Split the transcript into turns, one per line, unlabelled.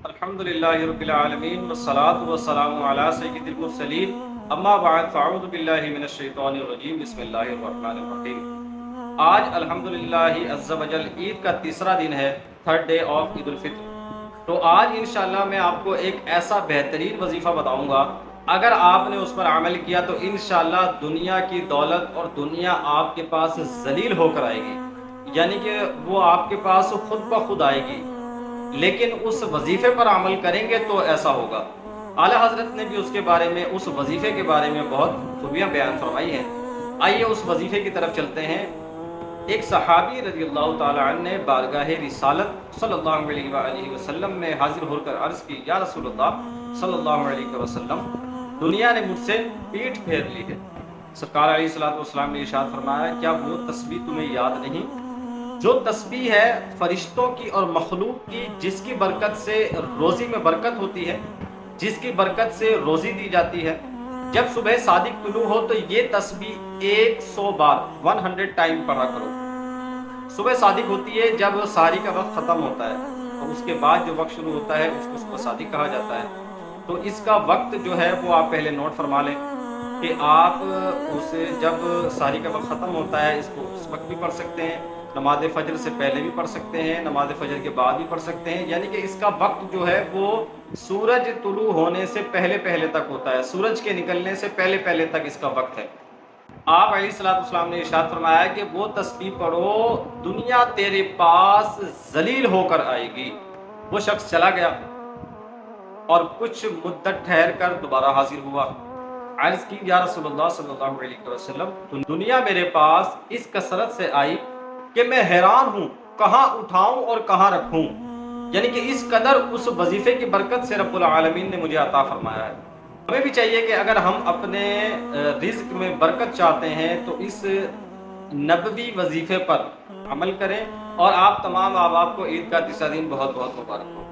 الحمدللہ رب العالمین والصلاة والسلام علی سید المرسلین اما بعد فاعوذ باللہ من الشیطان الرجیم بسم اللہ الرحمن الرحیم۔ آج الحمدللہ عز و جل عید کا تیسرا دن ہے، تھرڈ ڈے آف عید الفطر۔ تو آج انشاءاللہ میں آپ کو ایک ایسا بہترین وظیفہ بتاؤں گا، اگر آپ نے اس پر عمل کیا تو انشاءاللہ دنیا کی دولت اور دنیا آپ کے پاس ذلیل ہو کر آئے گی، یعنی کہ وہ آپ کے پاس خود بخود آئے گی، لیکن اس وظیفے پر عمل کریں گے تو ایسا ہوگا۔ اعلیٰ حضرت نے بھی اس کے بارے میں، اس وظیفے کے بارے میں بہت خوبیاں بیان فرمائی ہیں۔ آئیے اس وظیفے کی طرف چلتے ہیں۔ ایک صحابی رضی اللہ تعالی عنہ نے بارگاہ رسالت صلی اللہ علیہ وآلہ وسلم میں حاضر ہو کر عرض کی، یا رسول اللہ صلی اللہ علیہ وسلم، دنیا نے مجھ سے پیٹھ پھیر لی ہے۔ سرکار علیہ الصلوۃ والسلام نے ارشاد فرمایا، کیا وہ تسبیح تمہیں یاد نہیں جو تسبیح ہے فرشتوں کی اور مخلوق کی، جس کی برکت سے روزی میں برکت ہوتی ہے، جس کی برکت سے روزی دی جاتی ہے؟ جب صبح صادق طلوع ہو تو یہ تسبیح 100 بار 100 ٹائم پڑھا کرو۔ صبح صادق ہوتی ہے جب سحری کا وقت ختم ہوتا ہے، اور اس کے بعد جو وقت شروع ہوتا ہے اس کو صبح صادق کہا جاتا ہے۔ تو اس کا وقت جو ہے وہ آپ پہلے نوٹ فرما لیں کہ آپ اسے جب سحری کا وقت ختم ہوتا ہے اس کو اس وقت بھی پڑھ سکتے ہیں، نماز فجر سے پہلے بھی پڑھ سکتے ہیں، نماز فجر کے بعد بھی پڑھ سکتے ہیں، یعنی کہ اس کا وقت جو ہے وہ سورج طلوع ہونے سے پہلے پہلے تک ہوتا ہے، سورج کے نکلنے سے پہلے پہلے تک اس کا وقت ہے۔ آپ علیہ الصلوۃ والسلام نے ارشاد فرمایا کہ وہ تسبیح پڑھو، دنیا تیرے پاس ذلیل ہو کر آئے گی۔ وہ شخص چلا گیا اور کچھ مدت ٹھہر کر دوبارہ حاضر ہوا۔ عرض کی، یا رسول اللہ صلی اللہ علیہ وسلم، دنیا میرے پاس اس کثرت سے آئی کہ میں حیران ہوں کہاں اٹھاؤں اور کہاں رکھوں، یعنی کہ اس قدر اس وظیفے کی برکت سے رب العالمین نے مجھے عطا فرمایا ہے۔ ہمیں بھی چاہیے کہ اگر ہم اپنے رزق میں برکت چاہتے ہیں تو اس نبوی وظیفے پر عمل کریں، اور آپ تمام احباب کو عید کا تیسرا دن بہت بہت مبارک ہو۔